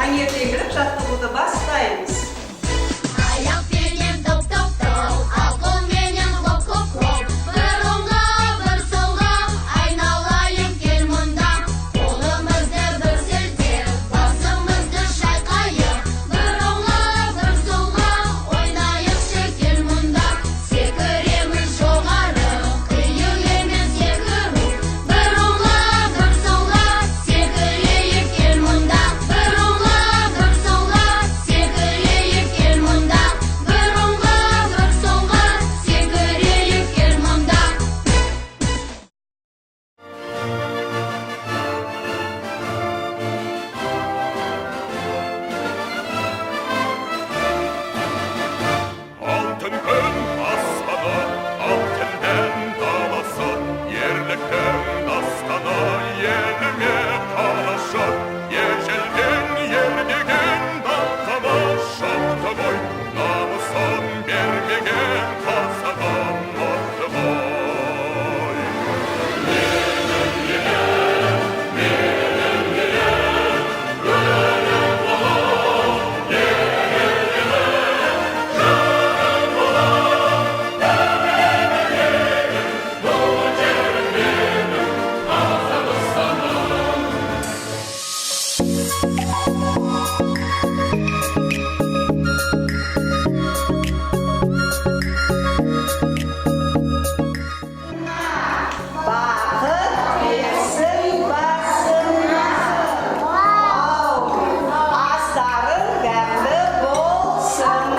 Қане ертеңгілік жаттығуды бастаймыз. Аяқпенен топ-топ-топ, ақылменен хлоп-хлоп-хлоп. Бір оңға, бір солға, айналайын кел мұнда. Қолымызды бір сілтеп, басымызды шайқайық. Бір оңға, бір солға, ойнайықшы кел мұнда. Секіреміз жоғары, қиын емес секіру. Бір оңға, бір солға, секірейік кел мұнда. Бір оңға, бір солға, секірейік кел мұнда. Бір оңға, бір солға, секірейік кел мұнда. Алтын күн аспаны, алтынмен даласы, ерліктің дастаны, еліме қалашы. Ежелден ердеген даңқымы шықты ғой, намысын бермеген қазағым мықты ғой. Бақыт берсін басыңа. Астарың дәмді болсын.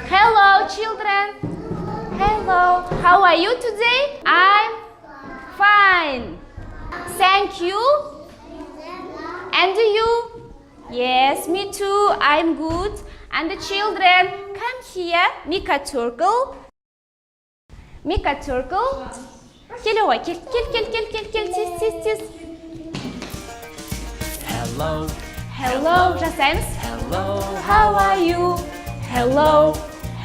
Hello, children. Hello. How are you today? I'm fine. Thank you. And you? Yes, me too. I'm good. And the children, come here. Mika Turkle. Mika Turkle. Кел, ой, кел, тез. Hello, Hello, жасаймыз. hello, How are you? Hello,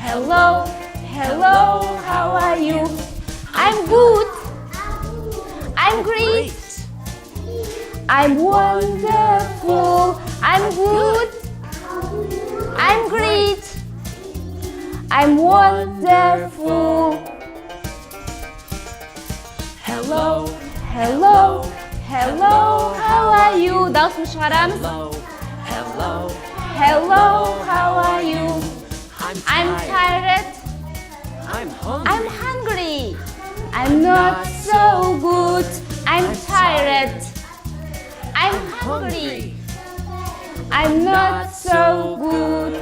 hello, hello, how are you? I'm good. I'm great. I'm wonderful. I'm good. I'm great. I'm wonderful. hello, Hello, hello, how are you? Дауысын шығарамыз. hello, hello. Hello, how are you? I'm I'm tired. I'm hungry. I'm hungry. I'm not so good. I'm tired. I'm hungry. I'm not so good.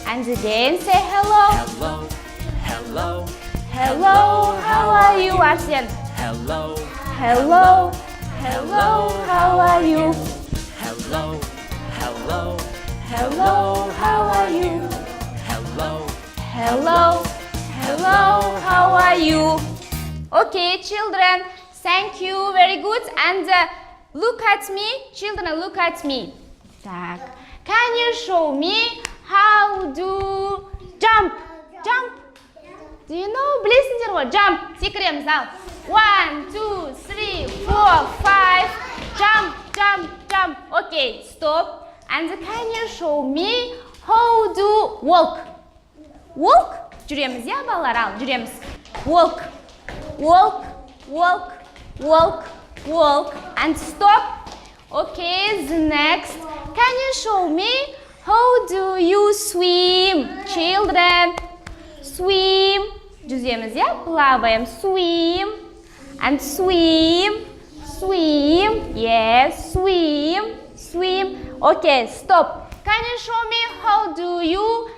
And again, say hello. Hello, hello, Hello, how are you, Arsen? hello, Hello, hello, how are you? hello, hello, Hello, how are you? hello. Hello, hello, how are you? Okay, children, thank you, very good. And look at me, children, look at me. Так, can you show me how to jump? Jump. Do you know? Білесіңдер ғой, jump. Секіреміз, ал. 1, 2, 3, 4, 5. Jump, jump, jump. Okay, stop. And can you show me how to walk? Walk. Жүреміз, я, балалар, ал, жүреміз. Walk, walk, walk, walk, walk. And stop. Okay, the next. Can you show me how do you swim? жүземіз, я? Плаваем. Swim. And swim. Swim. Yes, swim. Swim. Okay, stop. Can you show me how do you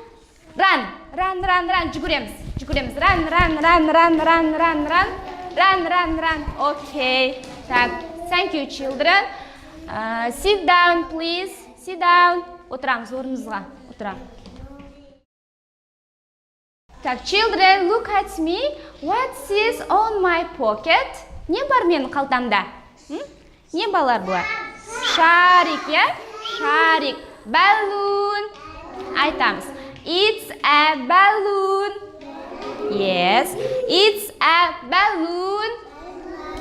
run? Run, run, run. Жүгіреміз. Жүгіреміз. Run, run, run, run, run, run, run. Run, run, run. Okay. Так, thank you, children. Sit down, please. Sit down. Отырамыз орнымызға. Отырам. Так, children, look at me. What is on my pocket? Не бар менің қалтамда? Не балар бұлар? Шарик, я? Шарик. Balloon. Айтамыз. It's a balloon. Yes, it's a balloon.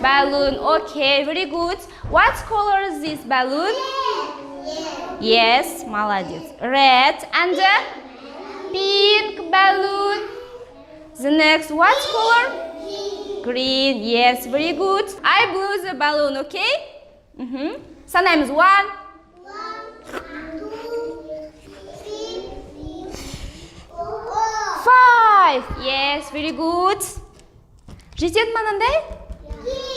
Balloon, okay, very good. What color is this balloon? Yes, молодец. Red and the pink balloon. The next, what color? Green, yes, very good. I blew the balloon, okay? Санаймыз. 1, 5. Yes, very good. Жетеді мынандай?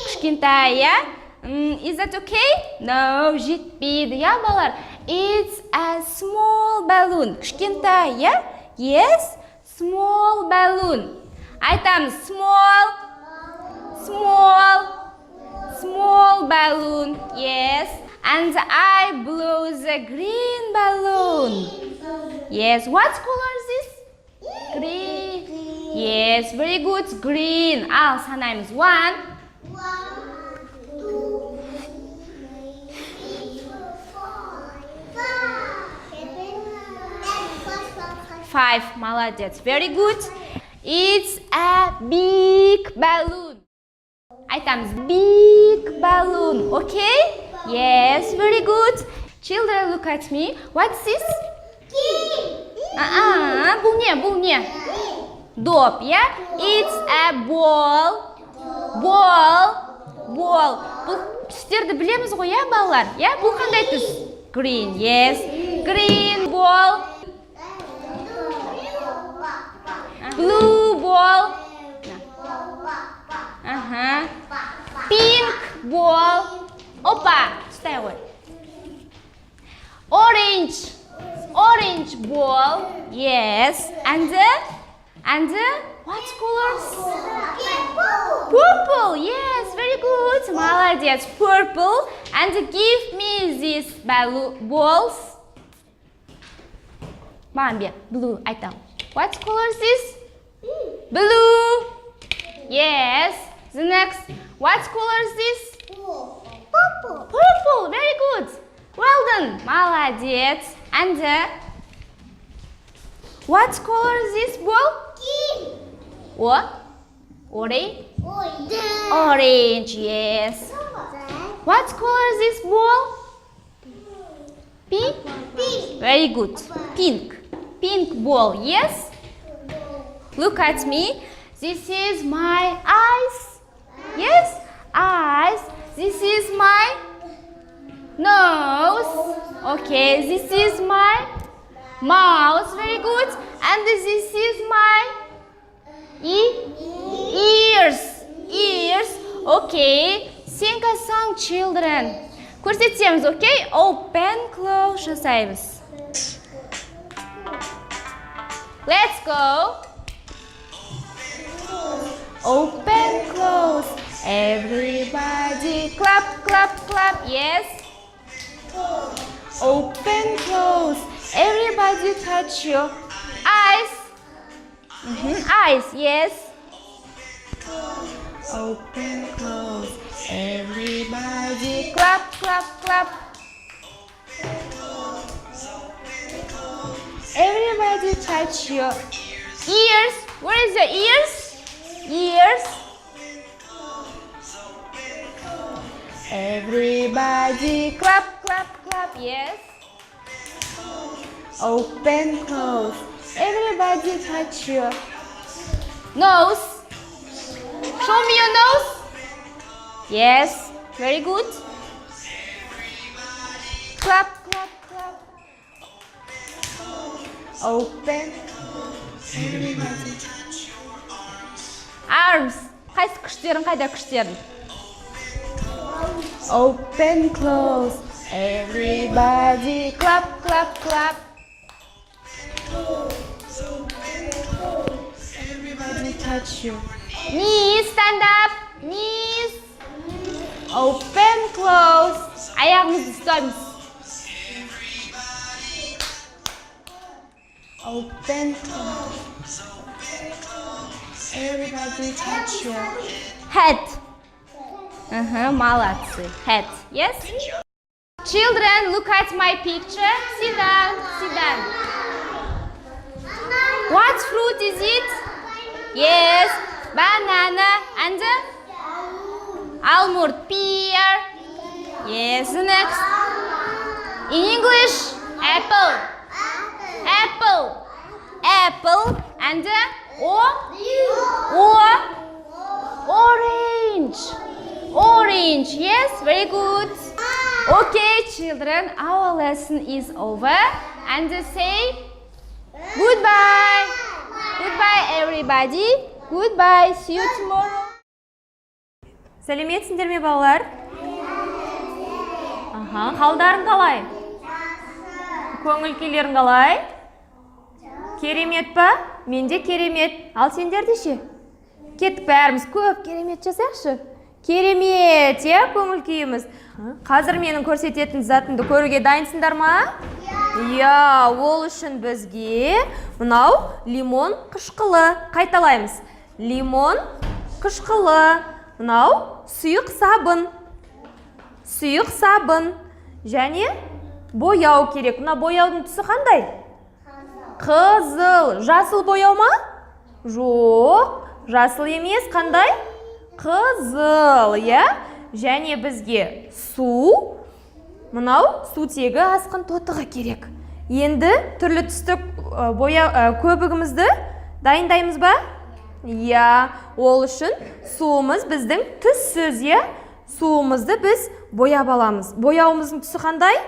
Кішкентай, я? Is that okay? No, жетпейді, я балар? It's a small balloon. Кішкентай, я? Yes, small balloon. Айтамыз. Small. Small. Small balloon. Yes. And I blew the green balloon. Yes. What color is this? Green. Yes, very good. Green. Al санаймыз. 1, 5. Молодец. Very good. It's a big balloon. Айтамыз. Big balloon. Okay? Yes, very good. Children, look at me. What's this? Бұл не? Доп, я? It's a ball. Ball. Бұл түстерді білеміз ғой, я, балалар? Я, бұл қандай түс? Green, yes. Green ball. Blue ball. Pink ball. Опа, стай ғой. Orange ball. Yes. And what colors? Purple. Yes, very good. Молодец. Purple. And give me these balls. Мамбе, blue. Айтам. What color is this? Blue. Yes. The next. What color is this? Purple. Very good. Well done. Молодец. And what color is this ball? What? Orange. Yes. What color is this ball? Pink. Very good. Pink ball. Yes. Look at me. This is my eyes. Yes. Eyes. This is my nose. Okay, this is my mouth. Very good. And this is my ears. Okay. Sing a song, children. Көрсетеміз, okay? Open, close жасаймыз. Let's go. Open, close. Everybody clap. Yes. Open, close. Everybody touch your eyes. Eyes, yes. Open, close. Everybody clap. Everybody touch your ears. Where is the ears? Ears. Everybody clap. Yes. Open, close. Everybody touch your nose. Show me your nose. Yes. Very good. Clap. Open. Everybody. Arms. Қайсы күштерін, қайда күштерін? Open, close. Everybody clap, clap, clap. Everybody touch you. Knees, stand up. Knees. Open, close. Аяғымызды ұстаймыз. Open, close. Everybody touch your head. Молодцы. Head. Yes? Children, look at my picture. Sit down. Sit down. What fruit is it? Yes. Banana and almond. Pear. Yes. Next. In English, apple. Apple. Apple and orange. Orange. Yes, very good. Okay, children, our lesson is over. And say goodbye. Goodbye, everybody. Goodbye. See you tomorrow. Сәлеметсіңдер ме, балалар? Қалдарың қалай? Көңіл күйлерің қалай? Керемет па? Менде керемет. Ал сендерде ше? Кеттік бәріміз көп керемет жасайықшы. Керемет, көңіл күйіміз. Қазір менің көрсететін затымды көруге дайынсыңдар ма? Иә, ол үшін бізге мынау лимон қышқылы. Қайталаймыз. Лимон қышқылы. Мынау сұйық сабын. Сұйық сабын. Және бояу керек. Мына бояудың түсі қандай? Қызыл. Жасыл бояу ма? Жоқ. Жасыл емес, қандай? Қызыл, иә? Және бізге су. Мынау сутегі асқын тотығы керек. Енді түрлі түсті көбігімізді дайындаймыз ба? Иә, ол үшін суымыз біздің түссіз, иә? Суымызды біз бояп аламыз. Бояуымыздың түсі қандай?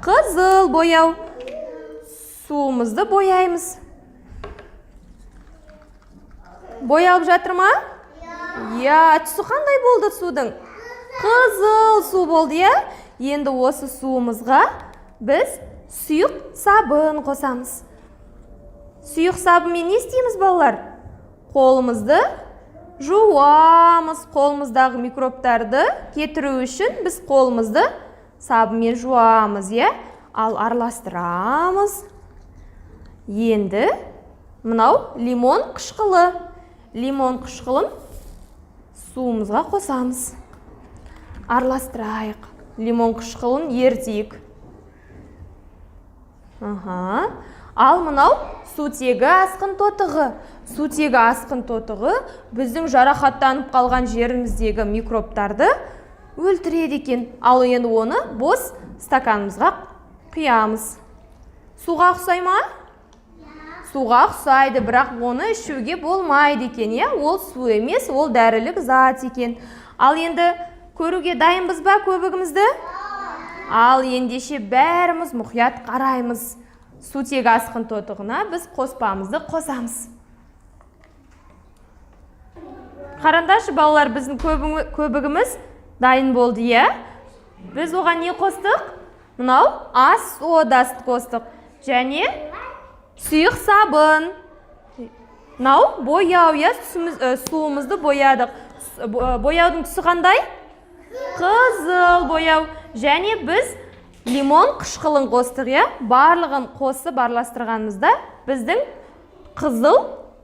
Қызыл бояу. Суымызды бояймыз. Боялып жатыр ма? Иә, түсі қандай болды судың? Қызыл су болды, иә? Енді осы суымызға біз сұйық сабын қосамыз. Сұйық сабынмен не істейміз, балалар? Қолымызды жуамыз. Қолымыздағы микробтарды кетіру үшін біз қолымызды сабынмен жуамыз, иә? Ал араластырамыз. Енді мынау лимон қышқылы. Лимон қышқылын суымызға қосамыз. Араластырайық. Лимон қышқылын ертейік. Ал мынау сутегі асқын тотығы. Сутегі асқын тотығы біздің жарақаттанып қалған жеріміздегі микробтарды өлтіреді екен. Ал енді оны бос стаканымызға құямыз. Суға ұқсай ма? Суға ұқсайды, бірақ оны ішуге болмайды екен, иә? Ол су емес, ол дәрілік зат екен. Ал енді көруге дайынбыз ба көбігімізді? Ал ендеше бәріміз мұқият қараймыз. Сутегі асқын тотығына біз қоспамызды қосамыз. Қараңдаршы, балалар, біздің көбігіміз дайын болды, иә? Біз оған не қостық? Мынау ас содасын қостық. Және сұйық сабын. Мынау бояу, иә? Суымызды боядық. Бояудың түсі қандай? Қызыл бояу. Және біз лимон қышқылын қостық, иә? Барлығын қосып араластырғанымызда біздің қызыл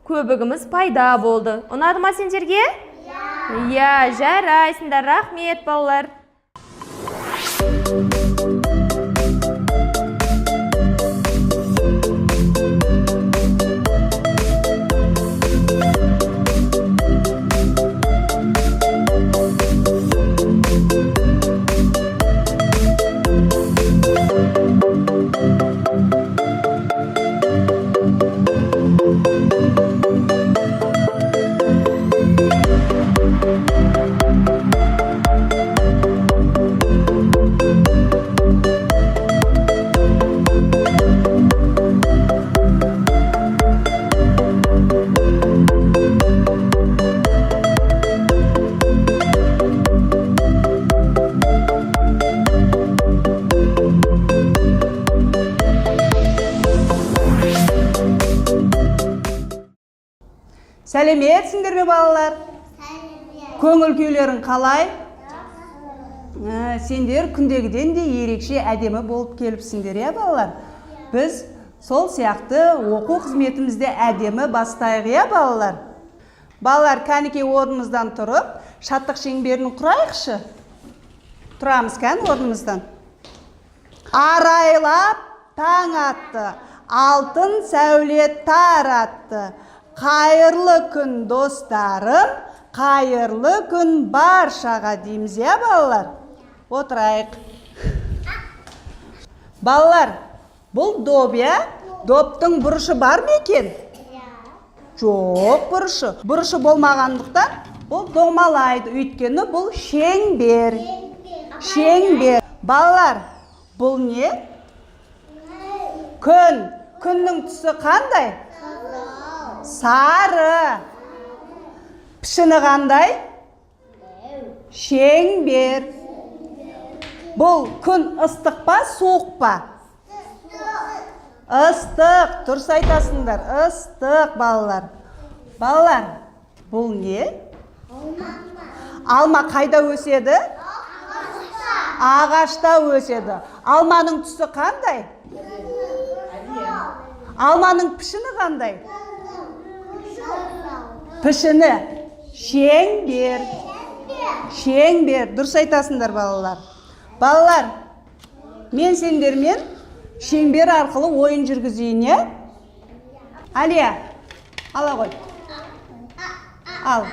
көбігіміз пайда болды. Ұнады ма сендерге? Иә, жарайсыңдар. Рахмет, балалар. Сәлеметсіңдер ме балалар? Көңіл күйлерің қалай? Сендер күндегіден де ерекше әдемі болып келіпсіңдер, иә балалар? Біз сол сияқты оқу қызметімізде әдемі бастайық, иә балалар? Балалар, кәнекей орнымыздан тұрып, шаттық шеңберін құрайықшы. Тұрамыз кән орнымыздан. Арайлап таң атты, алтын сәуле таратты. Қайырлы күн достарым, қайырлы күн баршаға дейміз, иә балалар? Отырайық. Балалар, бұл доп, иә? Доптың бұрышы бар ма екен? Жоқ, бұрышы. Бұрышы болмағандықтан бұл домалайды. Өйткені бұл шеңбер. Шеңбер. Балалар, бұл не? Күн. Күннің түсі қандай? Сары. Пішіні қандай? Шеңбер. Бұл күн ыстық па, суық па? Ыстық. Дұрыс айтасыңдар. Ыстық, балалар. Балалар, бұл не? Алма қайда өседі? Ағашта өседі. Алманың түсі қандай? Алманың пішіні қандай? Пішіні шеңбер. Шеңбер. Дұрыс айтасыңдар, балалар. Балалар, мен сендермен шеңбер арқылы ойын жүргізейін, е? Алия, ала ғой. Ал.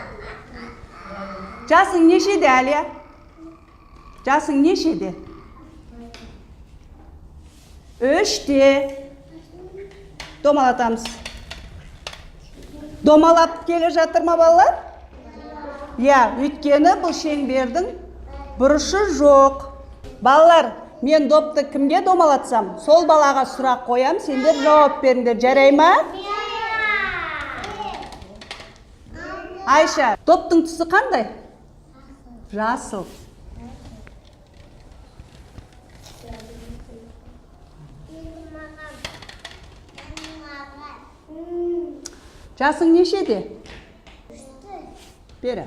Жасың нешеде, Алия? Жасың нешеде? 3-те. Домалатамыз. Домалап келе жатыр ма, балалар? Я, өйткені бұл шеңбердің бұрышы жоқ. Балалар, мен допты кімге домалатсам, сол балаға сұрақ қоям, сендер жауап беріңдер, жарай ма? Айша, доптың түсі қандай? Жасыл. Жасың нешеде? Бері.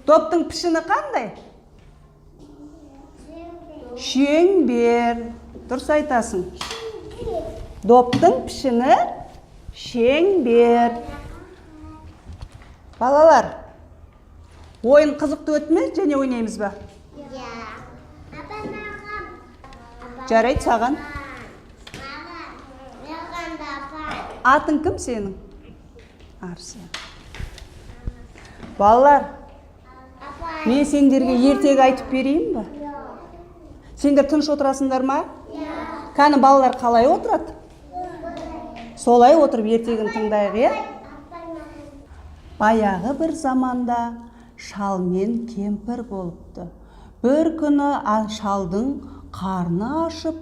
Доптың пішіні қандай? Шеңбер. Дұрыс айтасың. Доптың пішіні шеңбер. Балалар, ойын қызықты өтті ме, және ойнаймыз ба? Жарайды саған. Атың кім сенің? Арсен. Балалар, мен сендерге ертегі айтып берейін ба? Сендер тыныш отырасыңдар ма? Кәні балалар қалай отырады? Солай отырып ертегін тыңдайық, е? Баяғы бір заманда шал мен кемпір болыпты. Бір күні шалдың қарны ашып,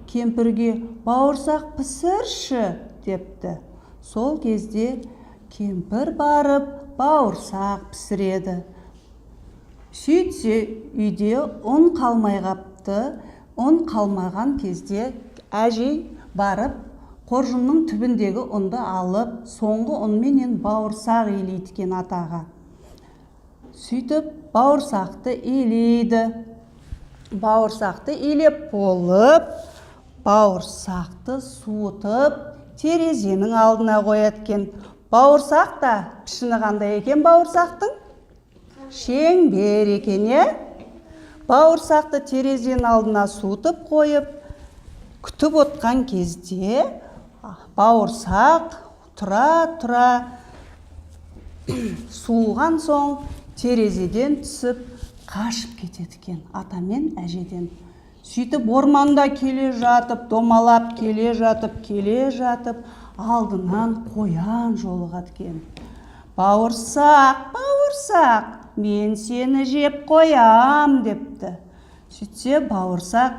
кемпірге бауырсақ пісірші депті. Сол кезде кемпір барып бауырсақ пісіреді. Сөйтсе үйде ұн қалмай қапты. Ұн қалмаған кезде әжей барып қоржынның түбіндегі ұнды алып, соңғы ұнменен бауырсақ илейді екен атаға. Сөйтіп бауырсақты илейді. Бауырсақты илеп болып, бауырсақты суытып, терезенің алдына қояды екен. Бауырсақ та пішіні қандай екен бауырсақтың? Шеңбер екен, е? Бауырсақты терезенің алдына суытып қойып, күтіп отқан кезде бауырсақ тұра-тұра суылған соң терезеден түсіп қашып кетеді екен ата мен әжеден. Сөйтіп орманда келе жатып, домалап келе жатып, алдынан қоян жолығады екен. Бауырсақ, бауырсақ, мен сені жеп қоям депті. Сөйтсе бауырсақ,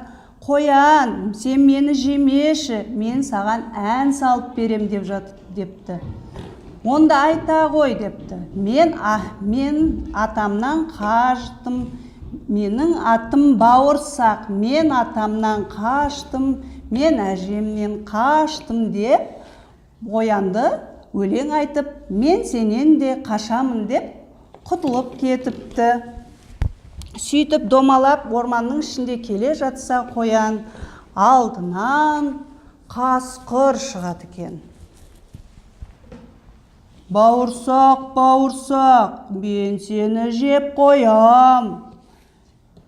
қоян, сен мені жемеші, мен саған ән салып берем депті. Онда айта ғой депті. Мен атамнан қажыттым, менің атым Бауырсақ, мен атамнан қаштым, мен әжемнен қаштым деп оянды, өлең айтып, мен сенен де қашамын деп құтылып кетіпті. Сөйтіп домалап орманның ішінде келе жатса қоян, алдынан қасқыр шығады екен. Бауырсақ, Бауырсақ, мен сені жеп қоям.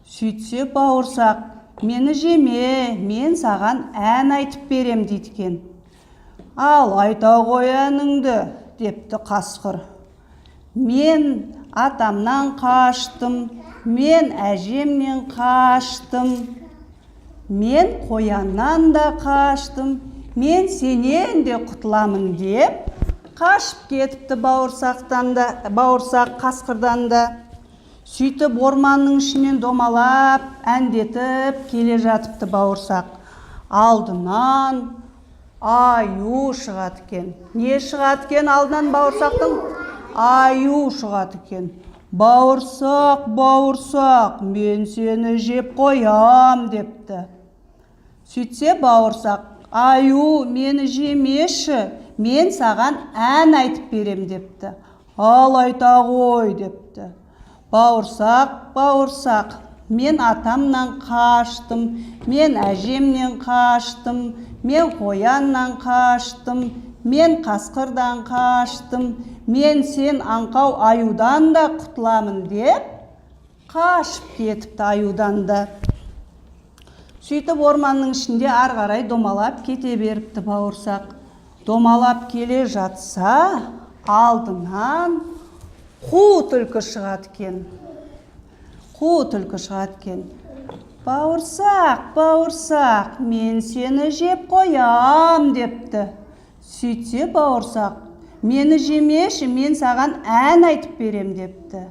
Сөйтсе Бауырсақ, мені жеме, мен саған ән айтып берем дейді екен. Ал айта ғой әніңді, депті қасқыр. Мен атамнан қаштым, мен әжемнен қаштым, мен қояннан да қаштым, мен сенен де құтыламын деп қашып кетіпті Бауырсақ қасқырдан да. Сөйтіп орманның ішінен домалап, әндетіп келе жатыпты Бауырсақ. Алдынан аю шығады екен. Не шығады екен алдынан Бауырсақтың? Аю шығады екен. Бауырсақ, Бауырсақ, мен сені жеп қоям депті. Сөйтсе Бауырсақ, аю, мені жемеші, мен саған ән айтып берем депті. Ал айта ғой депті. Бауырсақ, Бауырсақ, мен атамнан қаштым, мен әжемнен қаштым, мен қояннан қаштым, мен қасқырдан қаштым, мен сен аңқау аюдан да құтыламын деп қашып кетіпті аюдан да. Сөйтіп орманның ішінде ары қарай домалап кете беріпті Бауырсақ. Домалап келе жатса, алдынан қу түлкі шығады екен. Қу түлкі шығады екен. Бауырсақ, Бауырсақ, мен сені жеп қоям депті. Сөйтсе Бауырсақ, мені жемеші, мен саған ән айтып берем депті.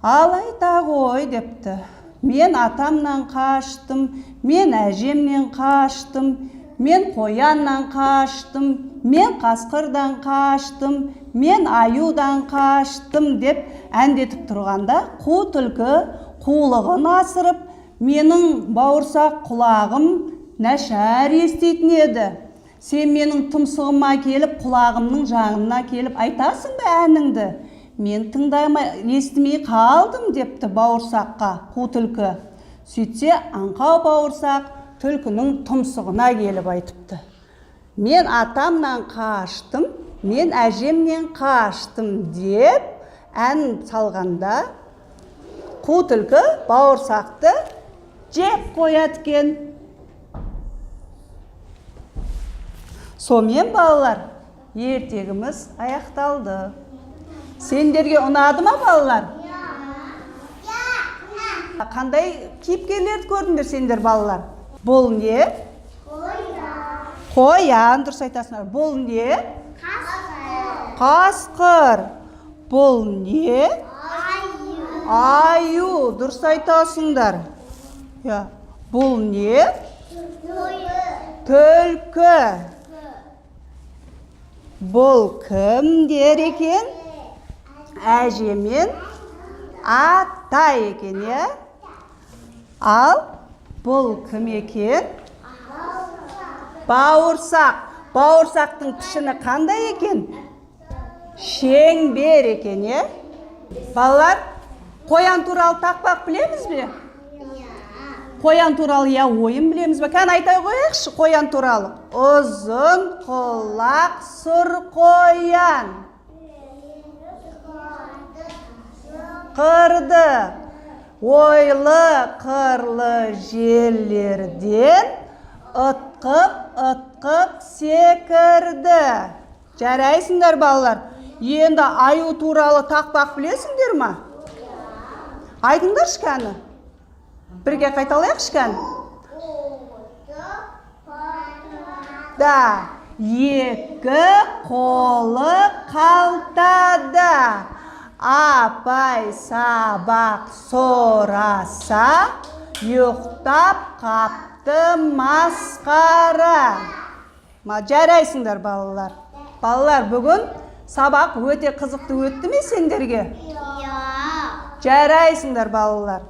Ал айта ғой депті. Мен атамнан қаштым, мен әжемнен қаштым, мен қояннан қаштым, мен қасқырдан қаштым, мен аюдан қаштым деп әндетіп тұрғанда, қу түлкі қулығын асырып, менің Бауырсақ құлағым нашар еститін еді. Сен менің тұмсығыма келіп, құлағымның жағына келіп айтасың ба әніңді? Мен естімей қалдым депті Бауырсаққа қу түлкі. Сөйтсе аңқау Бауырсақ түлкінің тұмсығына келіп айтыпты. Мен атамнан қаштым, мен әжемнен қаштым деп ән салғанда, қу түлкі Бауырсақты жеп қояды екен. Сонымен балалар, ертегіміз аяқталды. Сендерге ұнады ма балалар? Қандай кейіпкерлерді көрдіңдер сендер балалар? Бұл не? Қоян, дұрыс айтасыңдар. Бұл не? Қасқыр. Бұл не? Аю, дұрыс айтасыңдар. Бұл не? Түлкі. Бұл кімдер екен? Әже мен ата екен, Ал бұл кім екен? Бауырсақ. Бауырсақтың пішіні қандай екен? Шеңбер екен, Балалар, қоян туралы тақпақ білеміз бе? Қоян туралы ойын білеміз бе? Кән айтай қояқшы қоян туралы. Ұзын құлақ сұр қоян. Қырды, ойлы қырлы жерлерден ытқып секірді. Жарайсыңдар балалар. Енді аю туралы тақпақ білесіңдер ма? Айтыңдар шкәні. Бірге қайталайық шкәні. Да, екі қолы қалтада. Апай сабақ сораса, ұйықтап қапты масқара. Жарайсыңдар балалар. Балалар, бүгін сабақ өте қызықты өтті ме сендерге? Жарайсыңдар балалар.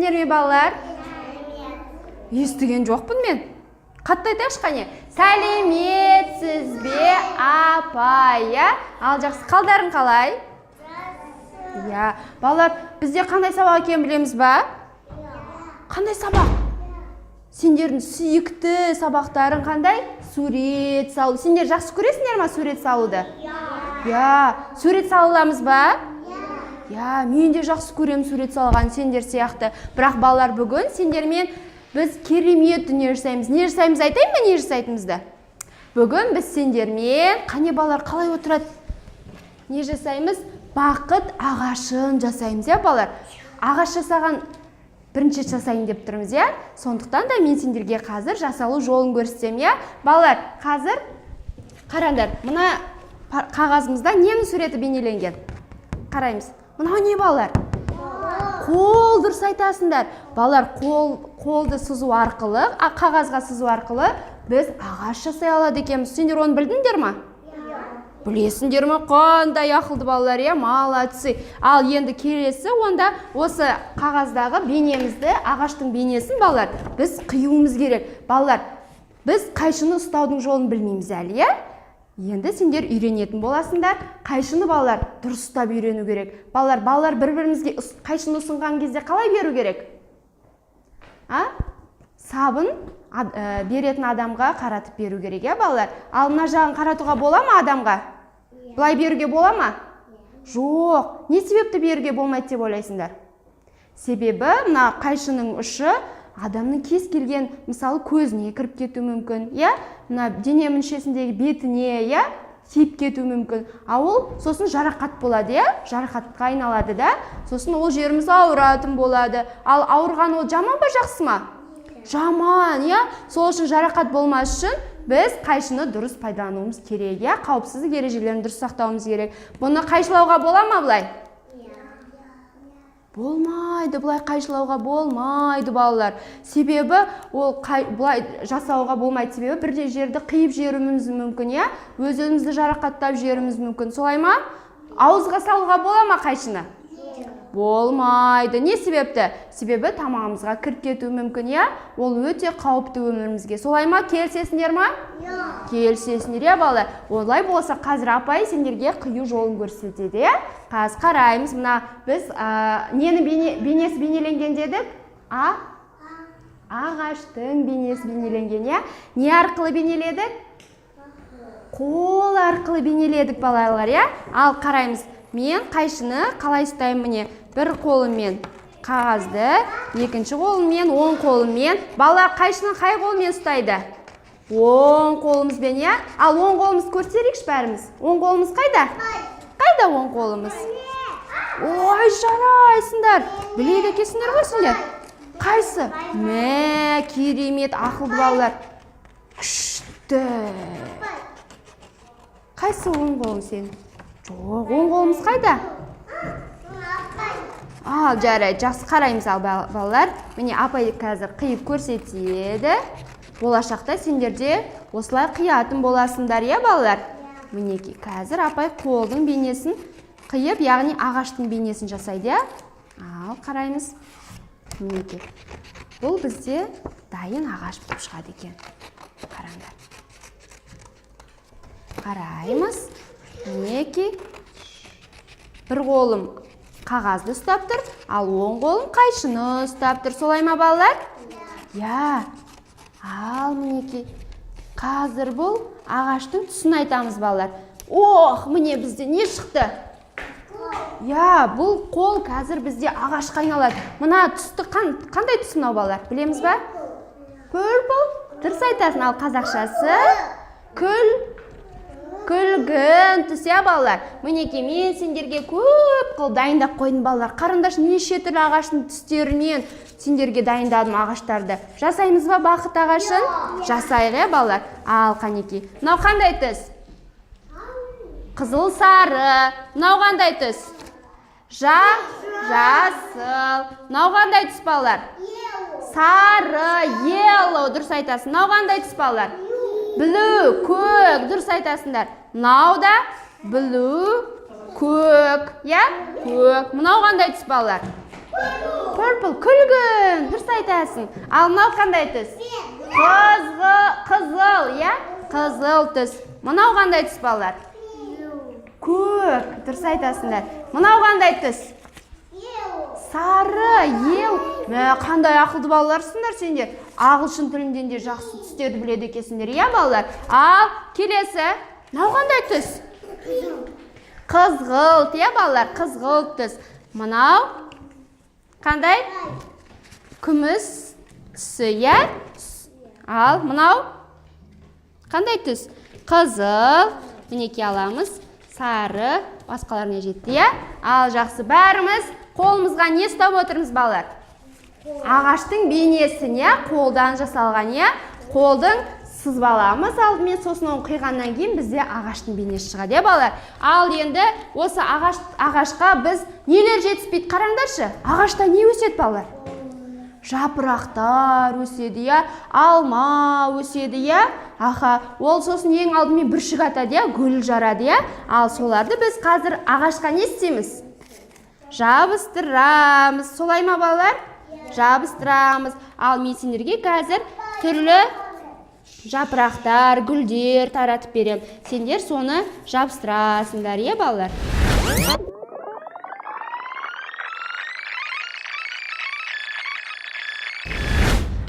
естідіңдер ме балалар? Естіген жоқпын мен. Қатты айтайықшы қане. Сәлеметсіз бе апа, иә? Ал жақсы, қалдарың қалай? Иә, балалар, бізде қандай сабақ екенін білеміз ба? Қандай сабақ? Сендердің сүйікті сабақтарың қандай? Сурет салу. Сендер жақсы көресіңдер ма сурет салуды? Иә, сурет салуымыз ба? Иә, мен де жақсы көремін сурет салған сендер сияқты. Бірақ балалар, бүгін сендермен біз керемет дүние жасаймыз. Не жасаймыз айтайын ба, не жасайтынымызды? Бүгін біз сендермен, қане балалар, қалай отырады? Не жасаймыз? Бақыт ағашын жасаймыз, иә балалар? Ағаш жасаған бірінші жасайын деп тұрмыз, иә? Сондықтан да мен сендерге қазір жасалу жолын көрсетем, иә? Балалар, қазір қараңдар, мына қағазымызда ненің суреті бейнеленген? Қараймыз. Мынау не балалар? Қол, дұрыс айтасыңдар. Балалар, қолды сызу арқылы, қағазға сызу арқылы біз ағаш жасай алады екенбіз. Сендер оны білдіңдер ма? Білесіңдер ме? Қандай ақылды балалар, иә? Молодцы. Ал енді келесі, онда осы қағаздағы бейнемізді, ағаштың бейнесін балалар, біз қиюымыз керек. Балалар, біз қайшыны ұстаудың жолын білмейміз әлі, иә? Енді сендер үйренетін боласыңдар. Қайшыны балалар дұрыс ұстап үйрену керек. Балалар бір-бірімізге қайшыны ұсынған кезде қалай беру керек? Сабын беретін адамға қаратып беру керек, иә балалар? Ал мына жағын қаратуға бола ма адамға? Бұлай беруге бола ма? Жоқ. Не себепті беруге болмайды деп ойлайсыңдар? Себебі мына қайшының ұшы адамның кез келген, мысалы, көзіне кіріп кетуі мүмкін, иә? Мына дене мүшесіндегі бетіне, иә? Тиіп кетуі мүмкін. Ол сосын жарақат болады, иә? Жарақатқа айналады да. Сосын ол жеріміз ауыратын болады. Ал ауырған ол жаман ба, жақсы ма? Жаман, иә? Сол үшін жарақат болмас үшін біз қайшыны дұрыс пайдалануымыз керек, иә? Қауіпсіздік ережелерін дұрыс сақтауымыз керек. Бұны қайшылауға бола ма бұлай? Болмайды, бұлай қайшылауға болмайды, балалар. Себебі ол бұлай жасауға болмайды, себебі бірде жерді қиып жіберуіміз мүмкін, иә? Өзімізді жарақаттап жіберуіміз мүмкін. Солай ма? Ауызға салуға бола ма қайшыны? Болмайды. Не себепті? Себебі тамағымызға кіріп кетуі мүмкін, иә? Ол өте қауіпті өмірімізге. Солай ма? Келісесіңдер ма? Келісесіңдер, иә балалар? Олай болса, қазір апай сендерге қию жолын көрсетеді, иә? Қазір қараймыз, мына біз нені бейнесі бейнеленген дедік? Ағаштың бейнесі бейнеленген, иә? Не арқылы бейнеледік? Қол арқылы бейнеледік, балалар, иә? Ал қараймыз. Мен қайшыны қалай ұстаймын, міне? Бір қолыммен қағазды, екінші қолыммен, оң қолыммен. Балалар қайшыны қай қолымен ұстайды? Оң қолымызбен, иә? Ал оң қолымыз көрсетейікші бәріміз. Оң қолымыз қайда? Қайда оң қолымыз? Ой, жарайсыңдар. Біледі екенсіңдер ғой сендер? Қайсы? Мә, керемет, ақылды балалар. Күшті. Қайсы оң қолың сен? Жоқ, оң қолымыз қайда? Ал, жарайды, жақсы қараймыз ал балалар. Міне апай қазір қиып көрсетеді. Болашақта сендерде осылай қиятын боласыңдар, иә балалар? Мінеки, қазір апай қолдың бейнесін қиып, яғни ағаштың бейнесін жасайды, иә? Ал, қараймыз. Мінеки, бұл бізде дайын ағаш болып шығады екен. Қараңдар. Қараймыз. Мінеки, бір қолым қағазды ұстап тұр, ал оң қолым қайшыны ұстап тұр. Солай ма балалар? Иә. Ал мінеки, қазір бұл ағаштың түсін айтамыз балалар. Ох, міне бізде не шықты? Иә, бұл қол қазір бізде ағашқа айналады. Мына түсті қандай түс мынау балалар? Білеміз ба? Purple. Дұрыс айтасың, ал қазақшасы күлгін түс, иә балалар? Мінеки, мен сендерге көп қыл дайындап қойдым балалар. Қарындаш, неше түрлі ағаштың түстерінен сендерге дайындадым ағаштарды. Жасаймыз ба бақыт ағашын? Жасайық, иә балалар? Ал қанеки, мынау қандай түс? Қызыл сары. Мынау қандай түс? Жасыл. Мынау қандай түс балалар? Сары, yellow. Дұрыс айтасың. Мынау қандай түс балалар? Blue, көк. Дұрыс айтасыңдар. Мынау да blue, көк. Я? Көк. Мынау қандай түс балалар? Purple, күлгін. Дұрыс айтасың. Ал мынау қандай түс? Қызыл, иә? Қызыл түс. Мынау қандай түс, балалар? Көк. Дұрыс айтасыңдар. Мынау қандай түс? Сары, ел. Қандай ақылды балаларсыңдар сендер. Ағылшын тілінден де жақсы түстерді біледі екенсіңдер, иә балалар? Ал келесі. Мынау қандай түс? Қызғылт, иә балалар? Қызғылт түс. Мынау қандай? Күміс түсі, иә? Ал мынау қандай түс? Қызыл. Мінекей аламыз. Сары. Басқаларына жетті, иә? Ал жақсы, бәріміз қолымызға не ұстап отырмыз, балалар? Ағаштың бейнесін, иә? Қолдан жасалған, иә? Қолдың сызбаламыз алдымен, сосын оны қиғаннан кейін бізде ағаштың бейнесі шығады, иә, балалар? Ал енді осы ағашқа біз нелер жетіспейді? Қараңдаршы, ағашта не өседі, балалар? Жапырақтар өседі, иә? Алма өседі, иә? Аха, ол сосын ең алдымен бүршік атады, иә? Гүл жарады, иә? Ал соларды біз қазір ағашқа не істейміз? Жабыстырамыз. Солай ма, балалар? Жабыстырамыз. Ал мен сендерге қазір түрлі жапырақтар, гүлдер таратып берем. Сендер соны жабыстырасыңдар, е, балалар?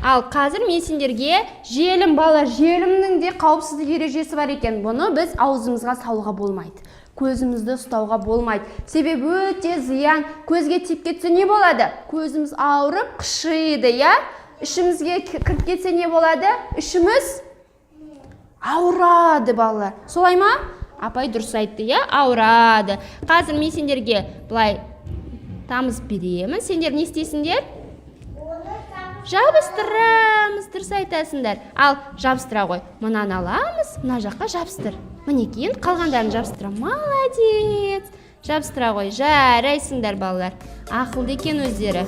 Ал қазір мен сендерге желім, балалар, желімнің де қауіпсіздік ережесі бар екен. Бұны біз аузымызға салуға болмайды. Көзімізді ұстауға болмайды. Себебі өте зиян. Көзге тиіп кетсе не болады? Көзіміз ауырып, қышиды, иә? Ішімізге кіріп кетсе не болады? Ішіміз ауырады, балалар. Солай ма? Апай дұрыс айтты, иә? Ауырады. Қазір мен сендерге былай тамыз беремін. Сендер не істейсіңдер? Жабыстырамыз, дұрыс айтасыңдар. Ал жабыстыра ғой. Мынаны аламыз, мына жаққа жабыстыр. Мінекей, қалғандарын жабыстыра. Молодец. Жабыстыра ғой. Жарайсыңдар, балалар. Ақылды екен өздері.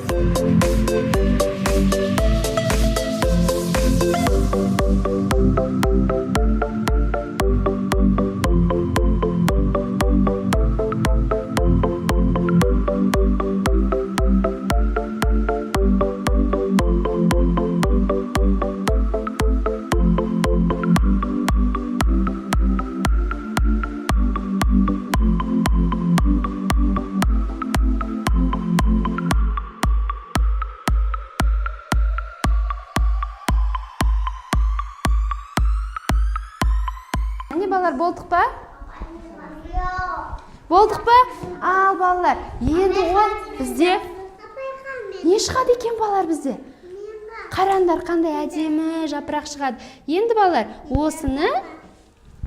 Балалар, болдық па? Болдық па? Ал, балалар, енді ол бізде не шығады екен, балалар, бізде? Қараңдар, қандай әдемі жапырақ шығады. Енді, балалар, осыны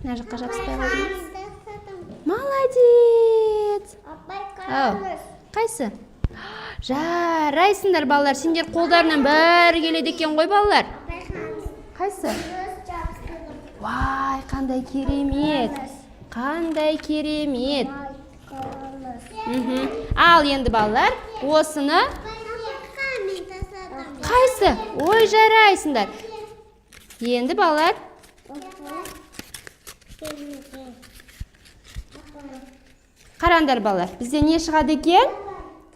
мына жаққа жабыспай қалдыңыз. Молодец. Қайсы? Жарайсыңдар, балалар. Сендер қолдарынан бәрі келеді екен ғой, балалар. Қайсы? Вай, қандай керемет. Қандай керемет. Ал енді, балалар, осыны қайсы? Ой, жарайсыңдар. Енді, балалар, қараңдар, балалар, бізде не шығады екен?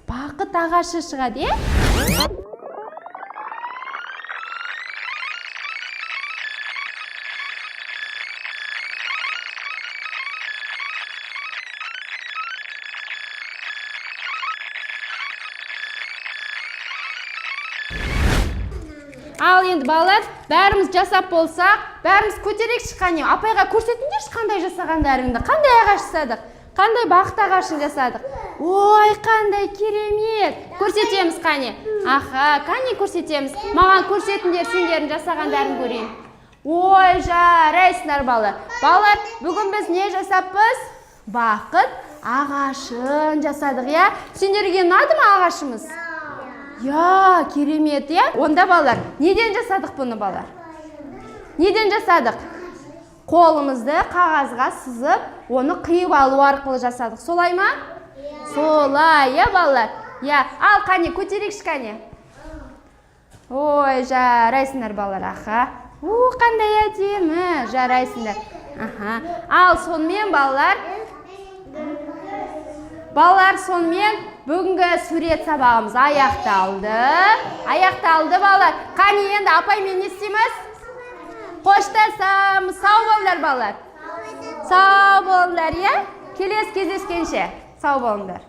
Бақыт ағашы шығады, е? Ал енді, балалар, бәріміз жасап болсақ, бәріміз көтерек шыққанем. Апайға көрсетіңдерші қандай жасағандарыңды. Қандай ағаш жасадық? Қандай бақыт ағашын жасадық? Ой, қандай керемет. Көрсетеміз қане. Аха, қане көрсетеміз. Маған көрсетіңдер, сендердің жасағандарын көрейін. Ой, жарайсыңдар, балалар. Балалар, бүгін біз не жасаппыз? Бақыт ағашын жасадық, я? Сендерге ұнады ма ағашымыз? Я, керемет, я? Онда, балалар, неден жасадық бұны, балалар? Неден жасадық? Қолымызды қағазға сызып, оны қиып алу арқылы жасадық. Солай ма? Солай, я, балалар? Я, ал, қане, көтерекші, қане. Ой, жарайсыңдар, балалар, аха. Қандай әдемі, жарайсыңдар. Аха. Ал, сонымен, балалар, Балалар, сонымен бүгінгі сурет сабағымыз аяқталды. Аяқталды балалар. Қане енді апаймен не істейміз? Қоштасамыз. Сау болыңдар балалар. Сау болыңдар, иә? Келесі кездескенше. Сау болыңдар.